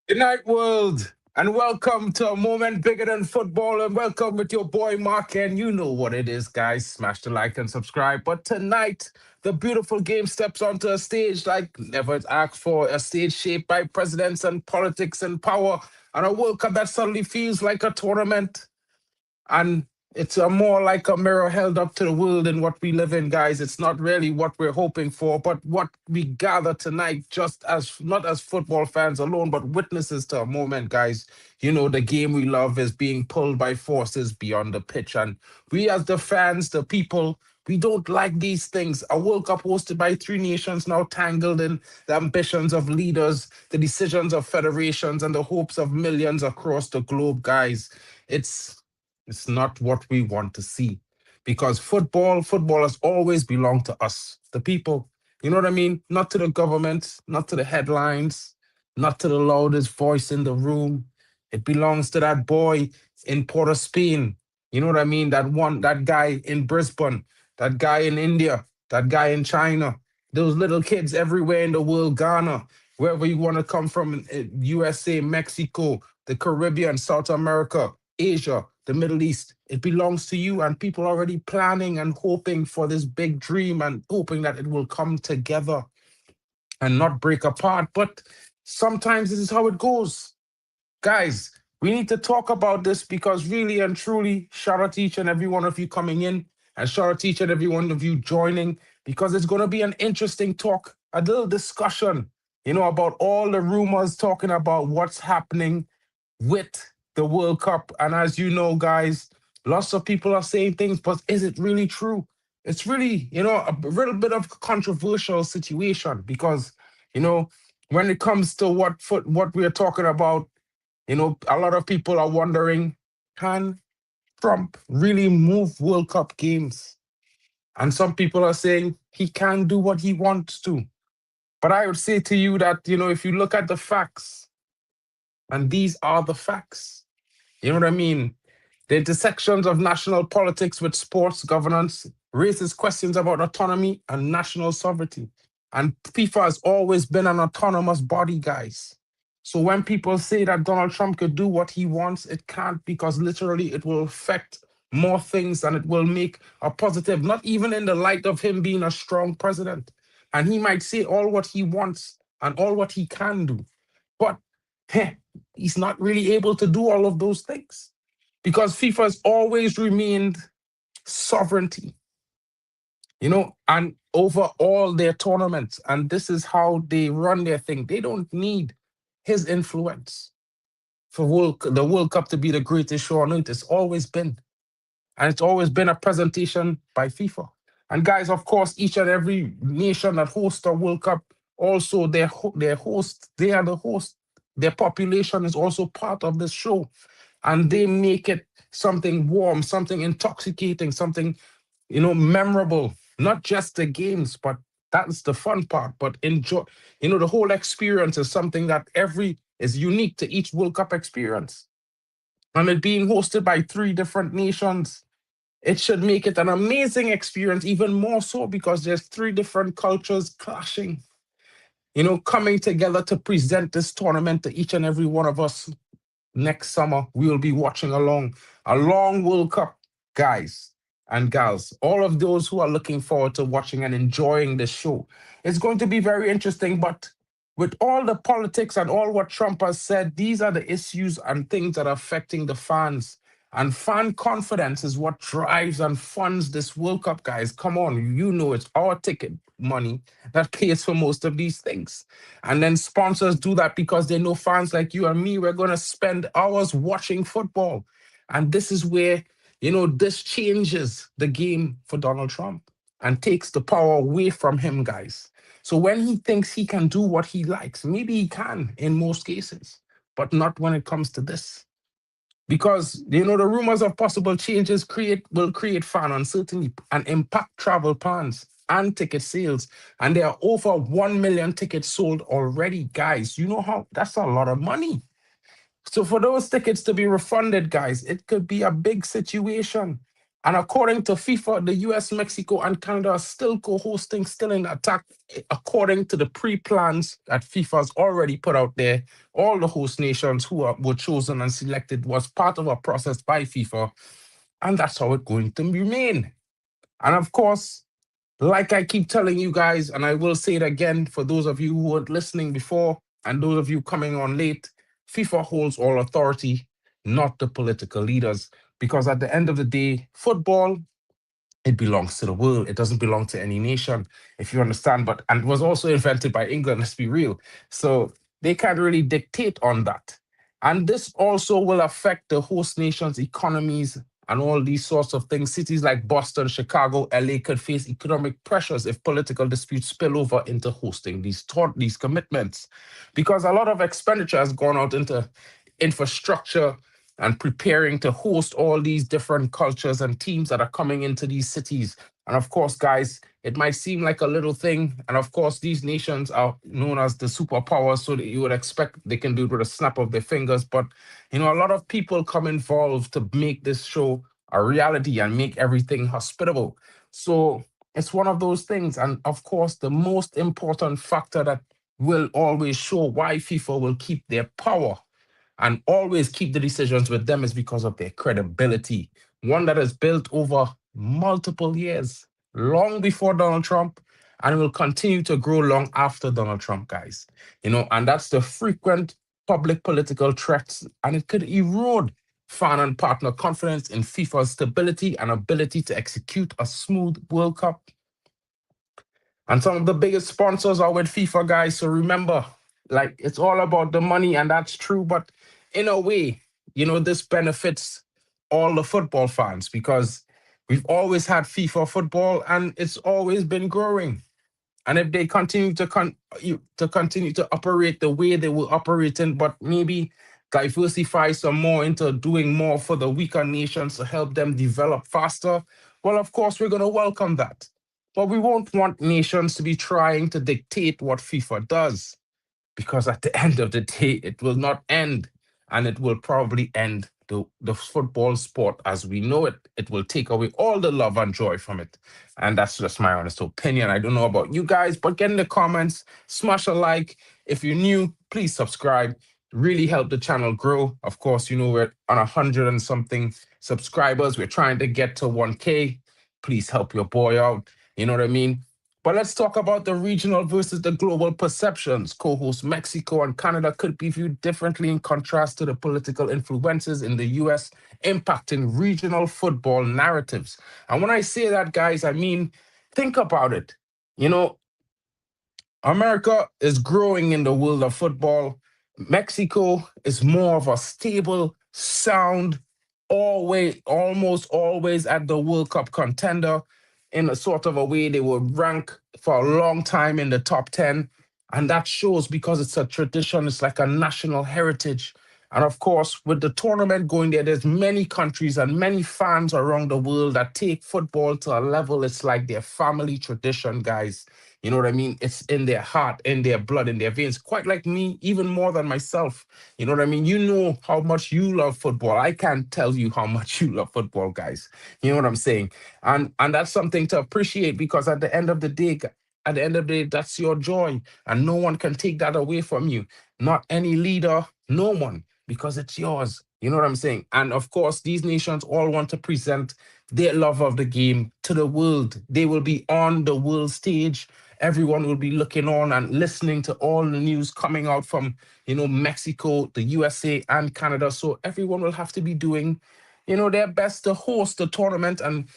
Good night, world, and welcome to a moment bigger than football. And welcome with your boy MarkN. You know what it is, guys. Smash the like and subscribe. But tonight, the beautiful game steps onto a stage like never asked for. A stage shaped by presidents and politics and power, and a World Cup that suddenly feels like a tournament. And it's a more like a mirror held up to the world in what we live in, guys. It's not really what we're hoping for, but what we gather tonight, just as not as football fans alone, but witnesses to a moment, guys. You know, the game we love is being pulled by forces beyond the pitch. And we, as the fans, the people, we don't like these things. A World Cup hosted by three nations now tangled in the ambitions of leaders, the decisions of federations, and the hopes of millions across the globe, guys. It's it's not what we want to see because football has always belonged to us, the people. You know what I mean? Not to the government, not to the headlines, not to the loudest voice in the room. It belongs to that boy in Port of Spain. You know what I mean? That guy in Brisbane, that guy in India, that guy in China, those little kids everywhere in the world, Ghana, wherever you want to come from, USA, Mexico, the Caribbean, South America, Asia, the Middle East. It belongs to you, and people are already planning and hoping for this big dream and hoping that it will come together and not break apart. But sometimes this is how it goes. Guys, we need to talk about this because really and truly, shout out to each and every one of you coming in and shout out to each and every one of you joining because it's going to be an interesting talk, a little discussion, about all the rumors talking about what's happening with the World Cup. And as you know, guys, lots of people are saying things, but is it really true? It's really, a little bit of a controversial situation because, you know, when it comes to what we are talking about, a lot of people are wondering, can Trump really move World Cup games? And some people are saying he can do what he wants to. But I would say to you that, if you look at the facts, and these are the facts, you know what I mean? The intersections of national politics with sports governance raises questions about autonomy and national sovereignty. And FIFA has always been an autonomous body, guys. So when people say that Donald Trump could do what he wants, it can't because literally it will affect more things than it will make a positive, not even in the light of him being a strong president. And he might say all what he wants and all what he can do. But he's not really able to do all of those things because FIFA has always remained sovereignty, and over all their tournaments. And this is how they run their thing. They don't need his influence for the World Cup to be the greatest show on earth. It's always been. And it's always been a presentation by FIFA. And guys, of course, each and every nation that hosts a World Cup, also their host, they are the host. Their population is also part of this show. And they make it something warm, something intoxicating, something, memorable. Not just the games, but that's the fun part. But enjoy, the whole experience is something that is unique to each World Cup experience. And it being hosted by three different nations, it should make it an amazing experience, even more so because there's three different cultures clashing, coming together to present this tournament to each and every one of us. Next summer, we will be watching a long World Cup, guys and gals. All of those who are looking forward to watching and enjoying this show. It's going to be very interesting, but with all the politics and all what Trump has said, these are the issues and things that are affecting the fans. And fan confidence is what drives and funds this World Cup, guys. Come on, it's our ticket money that pays for most of these things. And then sponsors do that because they know fans like you and me, we're going to spend hours watching football. And this is where, this changes the game for Donald Trump and takes the power away from him, guys. So when he thinks he can do what he likes, maybe he can in most cases, but not when it comes to this. because the rumors of possible changes will create fan uncertainty and impact travel plans and ticket sales. And there are over 1 million tickets sold already, guys. You know how that's a lot of money. So for those tickets to be refunded, guys, it could be a big situation. And according to FIFA, the US, Mexico, and Canada are still co-hosting, still in attack, according to the pre-plans that FIFA's already put out there. All the host nations were chosen and selected was part of a process by FIFA, and that's how it's going to remain. And of course, like I keep telling you guys, and I will say it again for those of you who weren't listening before and those of you coming on late, FIFA holds all authority, not the political leaders. Because at the end of the day, football, it belongs to the world. It doesn't belong to any nation, if you understand. But and it was also invented by England, let's be real. So they can't really dictate on that. And this also will affect the host nations' economies and all these sorts of things. Cities like Boston, Chicago, LA could face economic pressures if political disputes spill over into hosting these commitments. Because a lot of expenditure has gone out into infrastructure and preparing to host all these different cultures and teams that are coming into these cities. And of course, guys, it might seem like a little thing. And of course, these nations are known as the superpowers, so that you would expect they can do it with a snap of their fingers. But, a lot of people come involved to make this show a reality and make everything hospitable. So it's one of those things. And of course, the most important factor that will always show why FIFA will keep their power and always keep the decisions with them is because of their credibility. One that is built over multiple years, long before Donald Trump, and will continue to grow long after Donald Trump, guys. And that's the frequent public political threats, and it could erode fan and partner confidence in FIFA's stability and ability to execute a smooth World Cup. And some of the biggest sponsors are with FIFA, guys. So remember, like, it's all about the money, and that's true. But in a way, this benefits all the football fans because we've always had FIFA football and it's always been growing. And if they continue to continue to operate the way they were operating, but maybe diversify some more into doing more for the weaker nations to help them develop faster, well, of course, we're going to welcome that. But we won't want nations to be trying to dictate what FIFA does because at the end of the day, it will not end and it will probably end the football sport as we know it. It will take away all the love and joy from it. And that's just my honest opinion. I don't know about you guys, but get in the comments, smash a like. If you're new, please subscribe. Really help the channel grow. Of course, we're on 100 and something subscribers. We're trying to get to 1K. Please help your boy out. You know what I mean? But let's talk about the regional versus the global perceptions. Co-host Mexico and Canada could be viewed differently in contrast to the political influences in the US impacting regional football narratives. And when I say that, guys, I mean, think about it. You know, America is growing in the world of football. Mexico is more of a stable, sound, almost always at the World Cup contender. In a sort of a way, they will rank for a long time in the top 10. And that shows because it's a tradition, it's like a national heritage. And of course, with the tournament going there, there's many countries and many fans around the world that take football to a level it's like their family tradition, guys. You know what I mean? It's in their heart, in their blood, in their veins, quite like me, even more than myself. You know what I mean? You know how much you love football. I can't tell you how much you love football, guys. You know what I'm saying? And that's something to appreciate because at the end of the day, that's your joy. And no one can take that away from you. Not any leader, no one, because it's yours. You know what I'm saying? And of course, these nations all want to present their love of the game to the world. They will be on the world stage. Everyone will be looking on and listening to all the news coming out from, Mexico, the USA, and Canada. So everyone will have to be doing, their best to host the tournament and,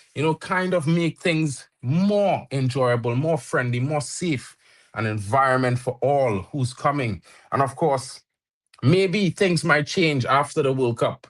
kind of make things more enjoyable, more friendly, more safe, an environment for all who's coming. And of course, maybe things might change after the World Cup,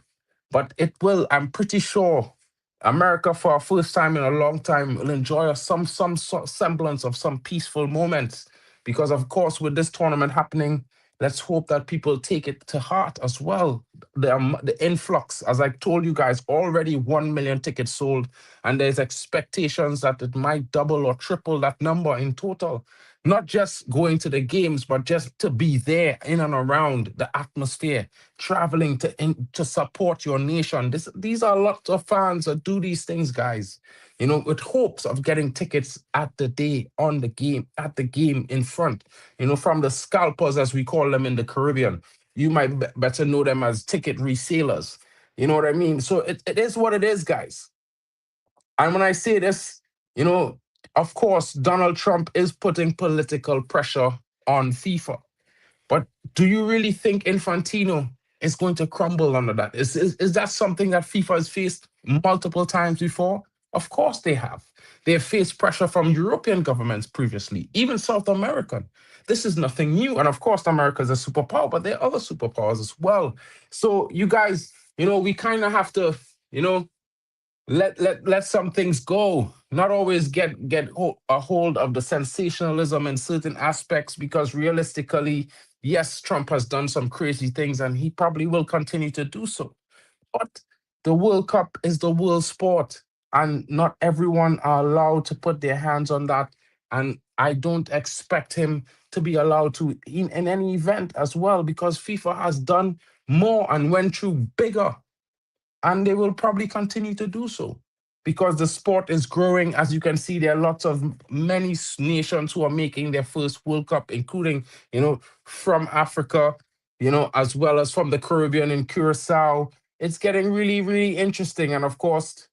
but it will. I'm pretty sure America, for a first time in a long time, will enjoy some semblance of some peaceful moments. Because of course, with this tournament happening, let's hope that people take it to heart as well. The influx, as I told you guys, already 1 million tickets sold, and there's expectations that it might double or triple that number in total. Not just going to the games, but just to be there in and around the atmosphere, traveling to support your nation. These are lots of fans that do these things, guys. With hopes of getting tickets at the day, on the game, at the game in front. From the scalpers, as we call them in the Caribbean. You might better know them as ticket resellers. You know what I mean? So it is what it is, guys. And when I say this, you know, of course, Donald Trump is putting political pressure on FIFA. But do you really think Infantino is going to crumble under that? Is that something that FIFA has faced multiple times before? Of course they have. They have faced pressure from European governments previously, even South American. This is nothing new. And of course, America is a superpower, but there are other superpowers as well. So you guys, we kind of have to, you know, let some things go. Not always get a hold of the sensationalism in certain aspects, because realistically, yes, Trump has done some crazy things and he probably will continue to do so. But the World Cup is the world sport, and not everyone are allowed to put their hands on that. And I don't expect him to be allowed to in any event as well, because FIFA has done more and went through bigger, and they will probably continue to do so because the sport is growing. As you can see, there are lots of many nations who are making their first World Cup, including, from Africa, as well as from the Caribbean in Curacao. It's getting really, really interesting. And of course,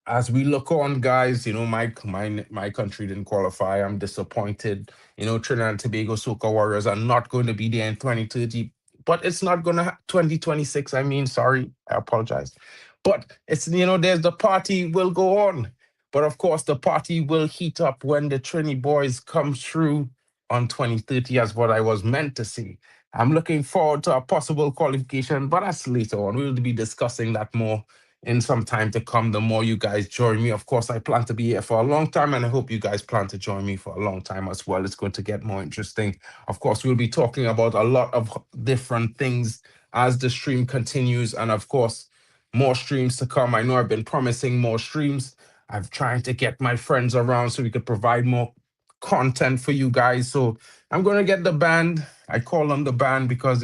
as we look on, guys, my country didn't qualify. I'm disappointed. Trinidad and Tobago Soca Warriors are not going to be there in 2030, but it's not going to 2026. I mean, sorry, I apologize. But it's, there's the party will go on. But of course, the party will heat up when the Trini boys come through on 2030, as what I was meant to see. I'm looking forward to a possible qualification, but that's later on. We'll be discussing that more in some time to come. The more you guys join me, of course, I plan to be here for a long time, and I hope you guys plan to join me for a long time as well. It's going to get more interesting. Of course, we'll be talking about a lot of different things as the stream continues, and of course, more streams to come. I know I've been promising more streams. I'm trying to get my friends around so we could provide more content for you guys. So I'm going to get the band. I call them the band because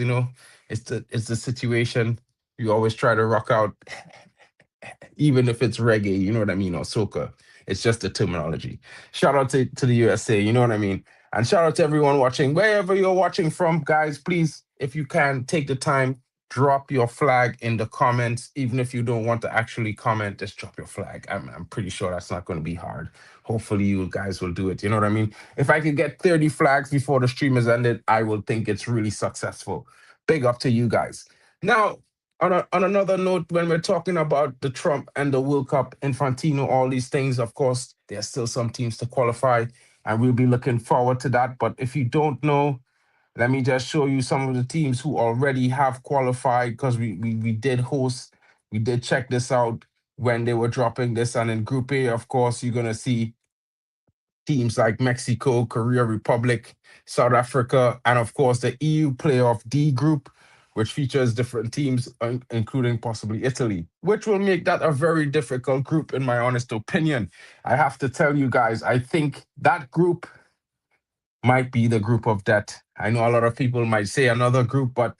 it's the situation. You always try to rock out, even if it's reggae, you know what I mean, or soca. It's just the terminology. Shout out to the USA, you know what I mean? And shout out to everyone watching, wherever you're watching from, guys. Please, if you can, take the time, drop your flag in the comments. Even if you don't want to actually comment, just drop your flag. I'm pretty sure that's not going to be hard. Hopefully, you guys will do it. You know what I mean? If I could get 30 flags before the stream is ended, I will think it's really successful. Big up to you guys. Now, on another note, when we're talking about the Trump and the World Cup, Infantino, all these things, of course, there's still some teams to qualify, and we'll be looking forward to that. But if you don't know, let me just show you some of the teams who already have qualified, because we did host, we did check this out when they were dropping this. And in Group A, of course, you're going to see teams like Mexico, Korea Republic, South Africa, and of course the EU playoff D group, which features different teams, including possibly Italy, which will make that a very difficult group, in my honest opinion. I have to tell you guys, I think that group might be the group of death. I know a lot of people might say another group, but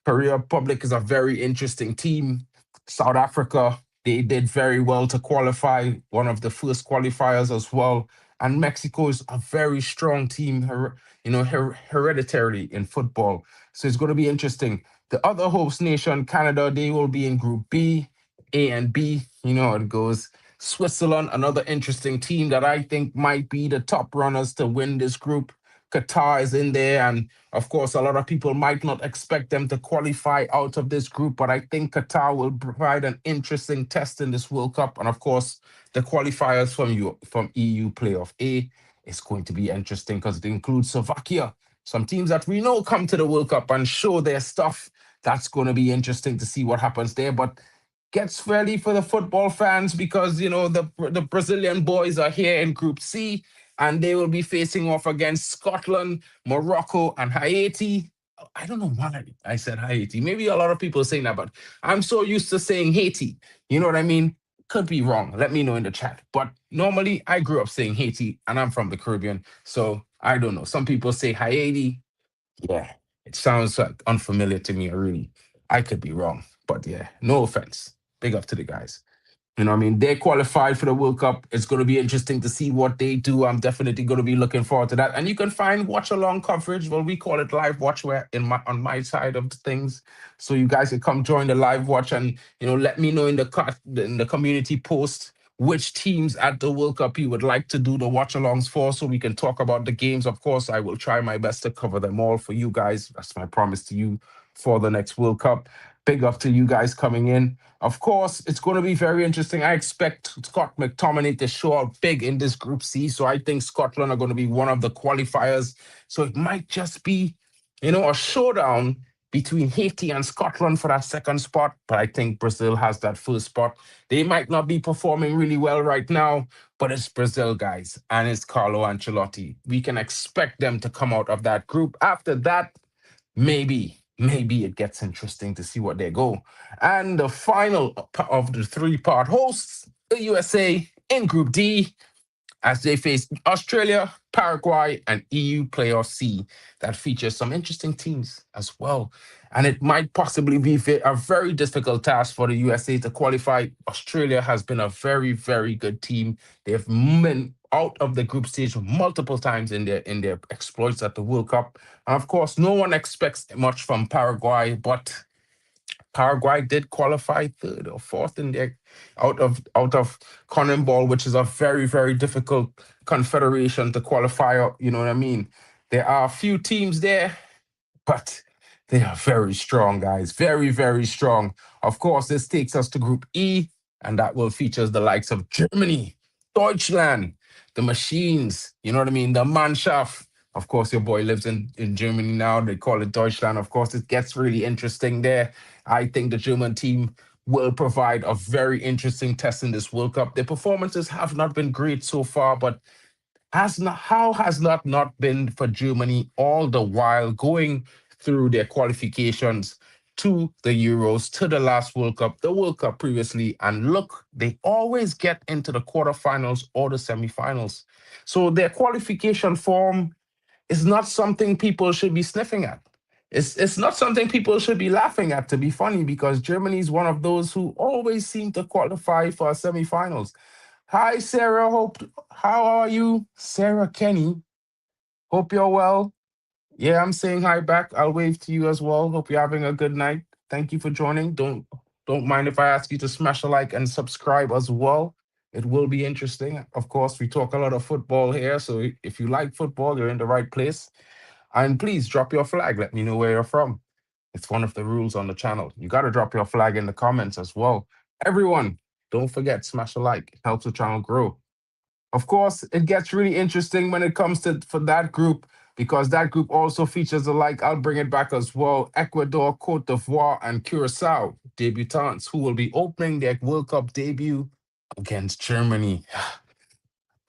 Korea Republic is a very interesting team. South Africa, they did very well to qualify, one of the first qualifiers as well. And Mexico is a very strong team, hereditarily in football. So it's going to be interesting. The other host nation, Canada, they will be in Group B, A, and B. You know how it goes. Switzerland, another interesting team that I think might be the top runners to win this group. Qatar is in there, and of course, a lot of people might not expect them to qualify out of this group, but I think Qatar will provide an interesting test in this World Cup. And of course, the qualifiers from EU Playoff A is going to be interesting because it includes Slovakia, some teams that we know come to the World Cup and show their stuff. That's going to be interesting to see what happens there. But gets ready for the football fans because the Brazilian boys are here in Group C, and they will be facing off against Scotland, Morocco, and Haiti. I don't know why I said Haiti. Maybe a lot of people are saying that, but I'm so used to saying Haiti. You know what I mean? Could be wrong. Let me know in the chat. But normally I grew up saying Haiti and I'm from the Caribbean. So I don't know. Some people say Haiti. Yeah, it sounds like unfamiliar to me, really. I could be wrong. But yeah, no offense. Big up to the guys. You know what I mean? They qualified for the World Cup. It's going to be interesting to see what they do. I'm definitely going to be looking forward to that. And you can find watch along coverage. Well, we call it live watch where in my on my side of things. So you guys can come join the live watch and let me know in the community post which teams at the World Cup you would like to do the watch alongs for so we can talk about the games. Of course, I will try my best to cover them all for you guys. That's my promise to you for the next World Cup. Big up to you guys coming in. Of course, it's going to be very interesting. I expect Scott McTominay to show up big in this Group C. So I think Scotland are going to be one of the qualifiers. So it might just be, a showdown between Haiti and Scotland for that second spot. But I think Brazil has that first spot. They might not be performing really well right now, but it's Brazil, guys, and it's Carlo Ancelotti. We can expect them to come out of that group. After that, maybe it gets interesting to see what they go. And the final of the three-part hosts, the USA in Group D, as they face Australia, Paraguay, and EU Playoff C. That features some interesting teams as well. And it might possibly be a very difficult task for the USA to qualify. Australia has been a very, very good team. They've been out of the group stage multiple times in their exploits at the World Cup. And of course, no one expects much from Paraguay, but Paraguay did qualify third or fourth in their out of CONMEBOL, which is a very, very difficult confederation to qualify out. You know what I mean? There are a few teams there, but they are very strong, guys. Very, very strong. Of course, this takes us to Group E, and that will feature the likes of Germany, Deutschland, the Machines, you know what I mean? The Mannschaft. Of course, your boy lives in Germany now. They call it Deutschland. Of course, it gets really interesting there. I think the German team will provide a very interesting test in this World Cup. Their performances have not been great so far, but how has that not been for Germany all the while going through their qualifications to the Euros, to the last World Cup, the World Cup previously, and look, they always get into the quarterfinals or the semifinals. So their qualification form is not something people should be sniffing at. It's not something people should be laughing at, to be funny, because Germany is one of those who always seem to qualify for semifinals. Hi, Sarah. How are you? Sarah Kenny. Hope you're well. Yeah, I'm saying hi back. I'll wave to you as well. Hope you're having a good night. Thank you for joining. Don't mind if I ask you to smash a like and subscribe as well. It will be interesting. Of course, we talk a lot of football here, so if you like football, you're in the right place. And please drop your flag. Let me know where you're from. It's one of the rules on the channel. You got to drop your flag in the comments as well. Everyone, don't forget, smash a like. It helps the channel grow. Of course, it gets really interesting when it comes to for that group because that group also features the like. I'll bring it back as well. Ecuador, Cote d'Ivoire, and Curacao debutants who will be opening their World Cup debut against Germany.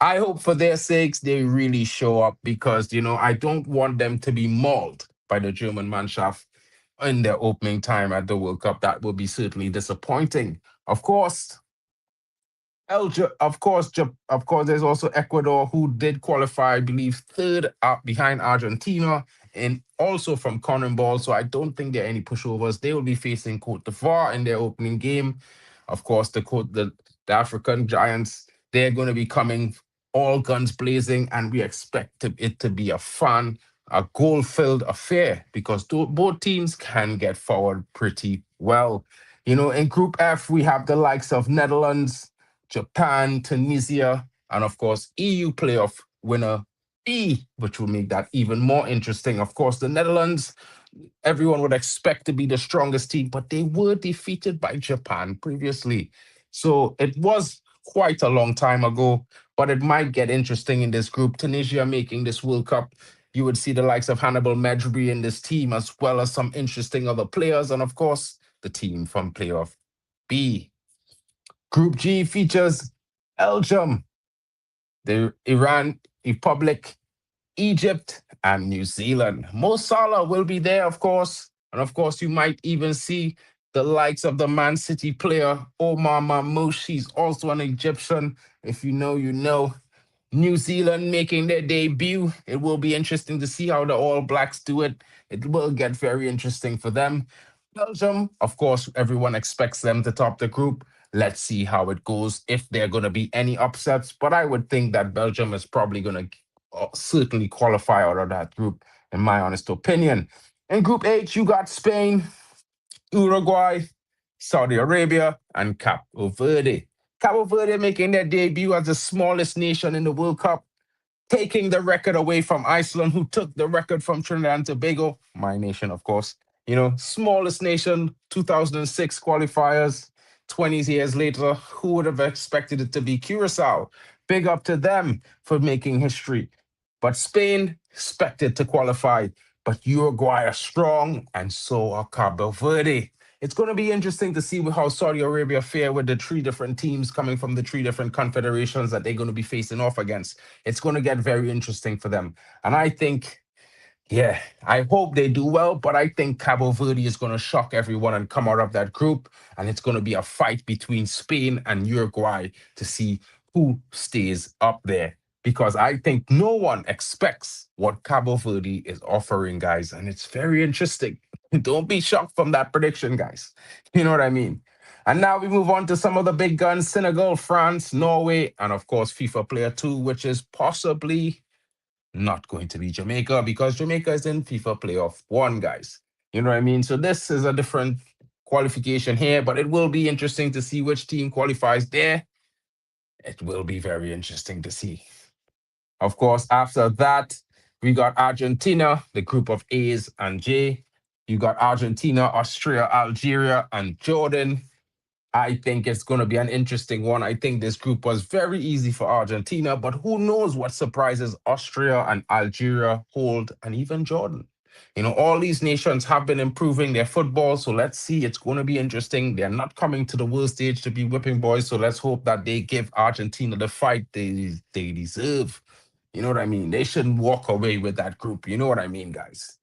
I hope for their sakes they really show up because I don't want them to be mauled by the German Mannschaft in their opening time at the World Cup. That would be certainly disappointing. Of course, of course, there's also Ecuador who did qualify, I believe, third up behind Argentina and also from CONMEBOL. So I don't think there are any pushovers. They will be facing Cote d'Ivoire in their opening game. Of course, the African giants, they're going to be coming all guns blazing, and we expect it to be a goal-filled affair because both teams can get forward pretty well. In Group F, we have the likes of Netherlands, Japan, Tunisia, and of course, EU playoff winner B, which will make that even more interesting. Of course, the Netherlands, everyone would expect to be the strongest team, but they were defeated by Japan previously. So it was quite a long time ago, but it might get interesting in this group. Tunisia making this World Cup. You would see the likes of Hannibal Mejbri in this team, as well as some interesting other players, and of course, the team from playoff B. Group G features Belgium, the Iran Republic, Egypt, and New Zealand. Mo Salah will be there, of course. And of course, you might even see the likes of the Man City player, Omar Mamouche. He's also an Egyptian. If you know, you know. New Zealand making their debut. It will be interesting to see how the All Blacks do it. It will get very interesting for them. Belgium, of course, everyone expects them to top the group. Let's see how it goes, if there are going to be any upsets. But I would think that Belgium is probably going to certainly qualify out of that group, in my honest opinion. In Group H, you got Spain, Uruguay, Saudi Arabia, and Cape Verde. Cape Verde making their debut as the smallest nation in the World Cup, taking the record away from Iceland, who took the record from Trinidad and Tobago, my nation, of course. You know, smallest nation, 2006 qualifiers, 20 years later, who would have expected it to be Curacao? Big up to them for making history. But Spain expected to qualify, but Uruguay are strong, and so are Cabo Verde. It's going to be interesting to see how Saudi Arabia fare with the three different teams coming from the three different confederations that they're going to be facing off against. It's going to get very interesting for them. And I think, yeah, I hope they do well, but I think Cabo Verde is going to shock everyone and come out of that group. And it's going to be a fight between Spain and Uruguay to see who stays up there. Because I think no one expects what Cabo Verde is offering, guys. And it's very interesting. Don't be shocked from that prediction, guys. You know what I mean? And now we move on to some of the big guns: Senegal, France, Norway, and of course, FIFA Player 2, which is possibly not going to be Jamaica because Jamaica is in FIFA Playoff 1, guys. You know what I mean? So this is a different qualification here, but it will be interesting to see which team qualifies there. It will be very interesting to see. Of course, after that, we got Argentina, the group of A's and J. You got Argentina, Austria, Algeria, and Jordan. I think it's going to be an interesting one. I think this group was very easy for Argentina, but who knows what surprises Austria and Algeria hold, and even Jordan. You know, all these nations have been improving their football, so let's see. It's going to be interesting. They're not coming to the world stage to be whipping boys, so let's hope that they give Argentina the fight they deserve. You know what I mean? They shouldn't walk away with that group. You know what I mean, guys?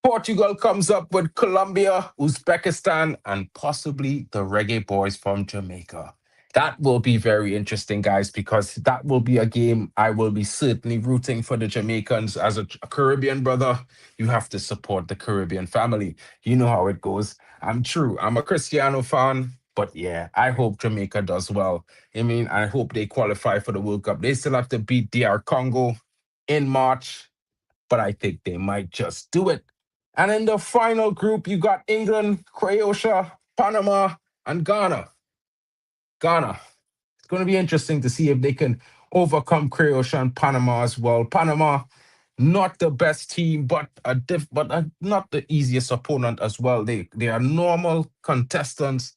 Portugal comes up with Colombia, Uzbekistan, and possibly the Reggae Boys from Jamaica. That will be very interesting, guys, because that will be a game I will be certainly rooting for the Jamaicans. As a Caribbean brother, you have to support the Caribbean family. You know how it goes. I'm true. I'm a Cristiano fan, but yeah, I hope Jamaica does well. I mean, I hope they qualify for the World Cup. They still have to beat DR Congo in March, but I think they might just do it. And in the final group, you got England, Croatia, Panama, and Ghana. Ghana. It's going to be interesting to see if they can overcome Croatia and Panama as well. Panama, not the best team, but not the easiest opponent as well. They are normal contestants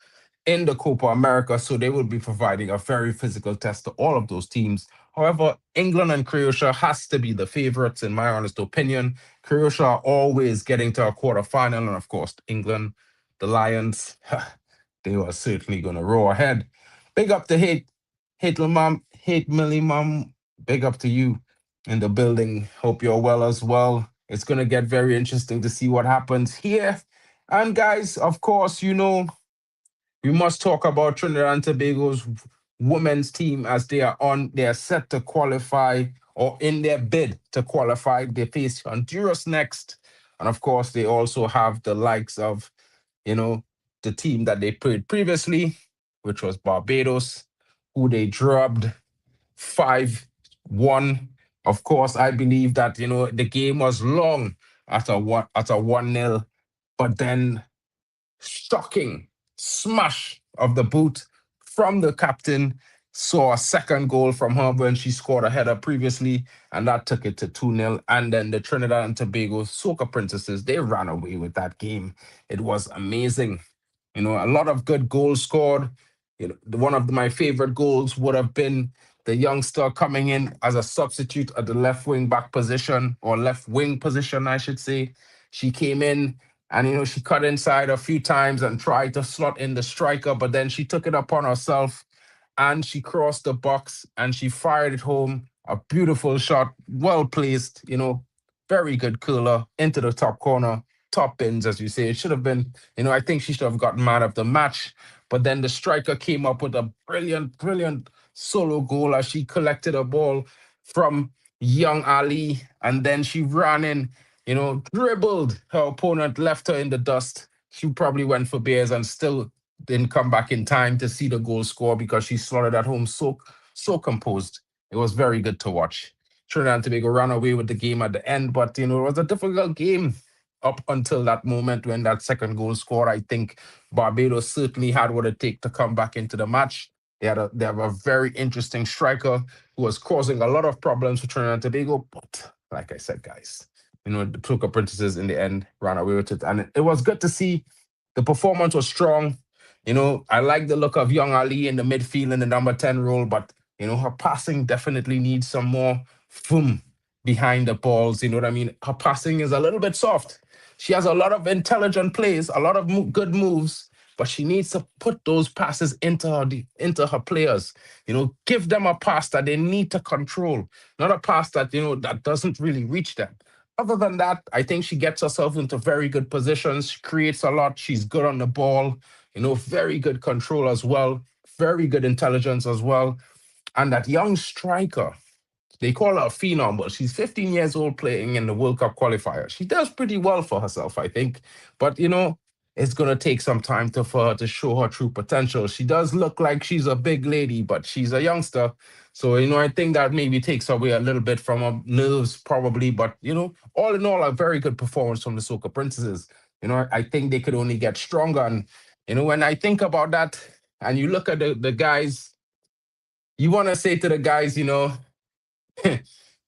in the Copa America, so they will be providing a very physical test to all of those teams. However, England and Croatia has to be the favorites, in my honest opinion. Croatia are always getting to a quarterfinal, and of course, England, the Lions, they are certainly going to roar ahead. Big up to Hate Millie Mom. Big up to you in the building. Hope you're well as well. It's going to get very interesting to see what happens here. And guys, of course, you know, we must talk about Trinidad and Tobago's women's team as they are set to qualify or in their bid to qualify. They face Honduras next. And of course, they also have the likes of, you know, the team that they played previously, which was Barbados, who they drubbed 5-1. Of course, I believe that, you know, the game was long at a 1-0, but then shocking smash of the boot from the captain. Saw a second goal from her when she scored a header previously, and that took it to 2-0. And then the Trinidad and Tobago Soca Princesses, they ran away with that game. It was amazing. You know, a lot of good goals scored. You know, one of my favorite goals would have been the youngster coming in as a substitute at the left wing back position, or left wing position, I should say. She came in and, you know, she cut inside a few times and tried to slot in the striker, but then she took it upon herself and she crossed the box and she fired it home. A beautiful shot, well placed, very good curler into the top corner, top bins, as you say. It should have been, I think she should have gotten man of the match. But then the striker came up with a brilliant, brilliant solo goal as she collected a ball from young Ali. And then she ran in, dribbled her opponent, left her in the dust. She probably went for beers and still didn't come back in time to see the goal score because she slotted at home so composed. It was very good to watch. Trinidad and Tobago ran away with the game at the end, but it was a difficult game up until that moment when that second goal scored. I think Barbados certainly had what it takes to come back into the match. They have a very interesting striker who was causing a lot of problems for Trinidad and Tobago. But like I said, guys, the Pluka Princesses in the end ran away with it. And it was good to see. The performance was strong. I like the look of young Ali in the midfield in the number 10 role, but her passing definitely needs some more boom behind the balls. You know what I mean? Her passing is a little bit soft. She has a lot of intelligent plays, a lot of good moves, but she needs to put those passes into her players. Give them a pass that they need to control, not a pass that that doesn't really reach them. Other than that, I think she gets herself into very good positions. She creates a lot. She's good on the ball. Very good control as well. Very good intelligence as well. And that young striker, they call her a phenom, but she's 15 years old playing in the World Cup qualifier. She does pretty well for herself, I think. But, it's going to take some time for her to show her true potential. She does look like she's a big lady, but she's a youngster. So, I think that maybe takes away a little bit from her nerves, probably. But, all in all, a very good performance from the Soca Princesses. I think they could only get stronger. And, when I think about that and you look at the guys, you want to say to the guys,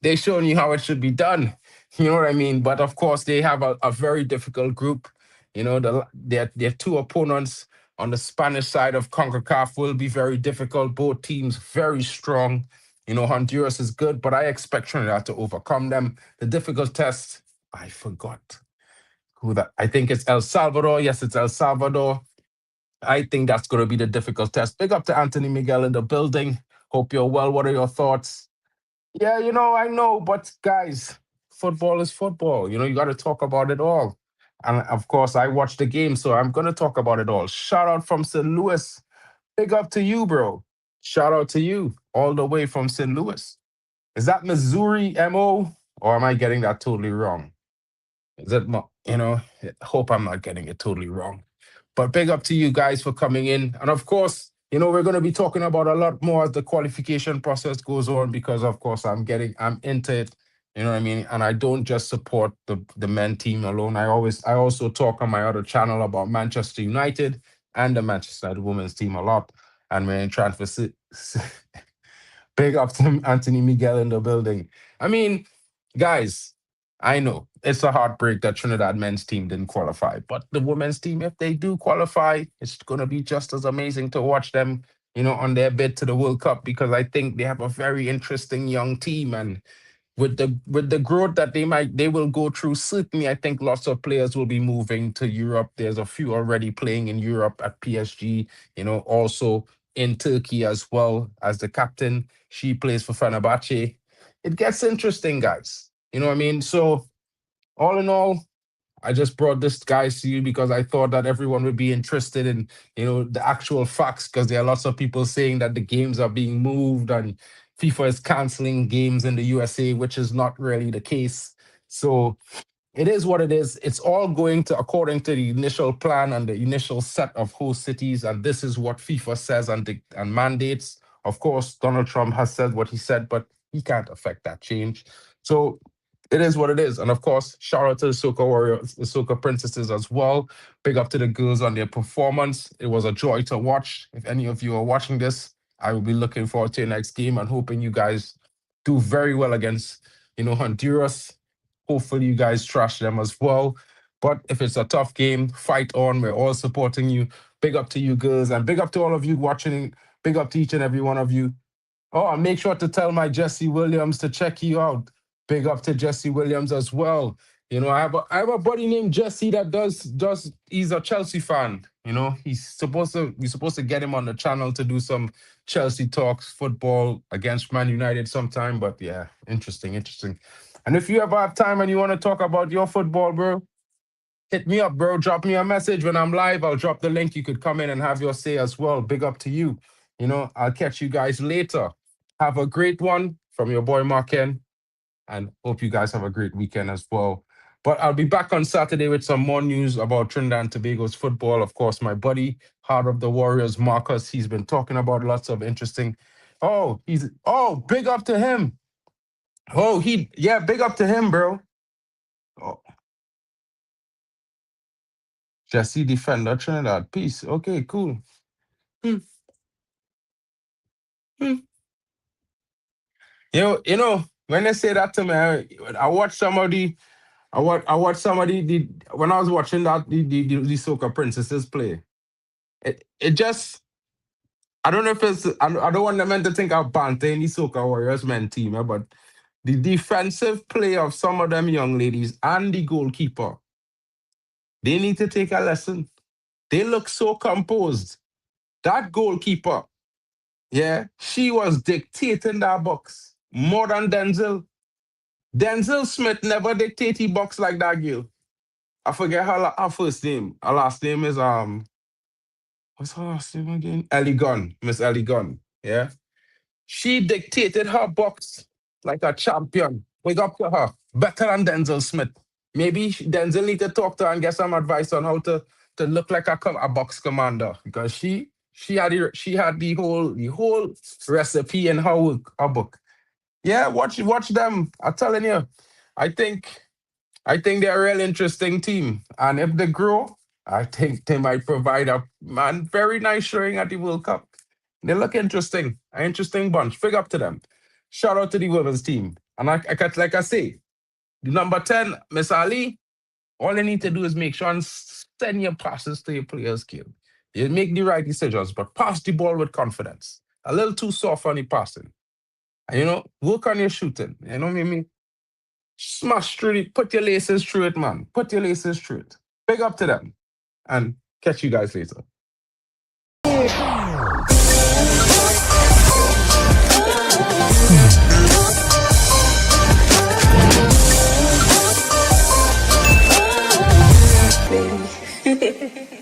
they're showing you how it should be done. You know what I mean? But of course, they have a very difficult group. Their two opponents on the Spanish side of CONCACAF will be very difficult. Both teams very strong. Honduras is good, but I expect Trinidad to overcome them. The difficult test, I forgot who that. I think it's El Salvador. Yes, it's El Salvador. I think that's going to be the difficult test. Big up to Anthony Miguel in the building. Hope you're well. What are your thoughts? Yeah, I know, but guys, football is football. You got to talk about it all. And of course, I watched the game, so I'm going to talk about it all. Shout out from St. Louis. Big up to you, bro. Shout out to you all the way from St. Louis. Is that Missouri MO, or am I getting that totally wrong? Is it, hope I'm not getting it totally wrong. But big up to you guys for coming in. And of course, we're going to be talking about a lot more as the qualification process goes on because, of course, I'm into it. You know what I mean? And I don't just support the men team alone. I also talk on my other channel about Manchester United and the Manchester United women's team a lot. And we're in transfer. Big up to Anthony Miguel in the building. I mean, guys, I know it's a heartbreak that Trinidad men's team didn't qualify, but the women's team, if they do qualify, it's going to be just as amazing to watch them, on their bid to the World Cup because I think they have a very interesting young team and with the growth that they will go through, certainly I think lots of players will be moving to Europe. There's a few already playing in Europe at PSG, also in Turkey as well as the captain. She plays for Fenerbahce. It gets interesting, guys. You know what I mean? So all in all, I just brought this guys to you because I thought that everyone would be interested in, the actual facts because there are lots of people saying that the games are being moved and FIFA is canceling games in the USA, which is not really the case. So it is what it is. It's all going to according to the initial plan and the initial set of host cities, and this is what FIFA says and mandates. Of course, Donald Trump has said what he said, but he can't affect that change. So it is what it is. And of course, shout out to the Soca Warriors, the Soca Princesses as well. Big up to the girls on their performance. It was a joy to watch. If any of you are watching this, I will be looking forward to your next game and hoping you guys do very well against, Honduras. Hopefully you guys trash them as well. But if it's a tough game, fight on. We're all supporting you. Big up to you girls and big up to all of you watching. Big up to each and every one of you. Oh, and make sure to tell my Jesse Williams to check you out. Big up to Jesse Williams as well. I have a buddy named Jesse that does he's a Chelsea fan. You know, we're supposed to get him on the channel to do some Chelsea talks football against Man United sometime. But yeah, interesting, interesting. And if you ever have time and you want to talk about your football, bro, hit me up, bro. Drop me a message when I'm live. I'll drop the link. You could come in and have your say as well. Big up to you. You know, I'll catch you guys later. Have a great one from your boy MarkN, and hope you guys have a great weekend as well. But I'll be back on Saturday with some more news about Trinidad and Tobago's football. Of course, my buddy, Heart of the Warriors, Marcus, he's been talking about lots of interesting. Big up to him. Big up to him, bro. Oh, Jesse Defender, Trinidad. Peace. Okay, cool. Hmm, hmm. When they say that to me, I watched somebody. I watched somebody when I was watching that the Soca Princesses play. It just I don't know if it's I don't want them to think I'm banting the Soca Warriors men team, but the defensive play of some of them young ladies and the goalkeeper, they need to take a lesson. They look so composed. That goalkeeper, yeah, she was dictating that box more than Denzel. Denzel Smith never dictated box like that girl. I forget her first name. Her last name is what's her last name again? Ellie Gunn, Miss Ellie Gunn. Yeah. She dictated her box like a champion. Wake up to her. Better than Denzel Smith. Maybe Denzel need to talk to her and get some advice on how to look like a box commander, because she had the whole recipe in her book. Yeah, watch them. I'm telling you. I think I think they're a real interesting team. And if they grow, I think they might provide a very nice showing at the World Cup. They look interesting, an interesting bunch. Big up to them. Shout out to the women's team. And like I say, the number 10, Miss Ali, all you need to do is make sure and send your passes to your players' skill. You make the right decisions, but pass the ball with confidence. A little too soft on the passing. And, work on your shooting. You know what I mean? Smash through it. Put your laces through it, man. Put your laces through it. Big up to them. And catch you guys later. Baby.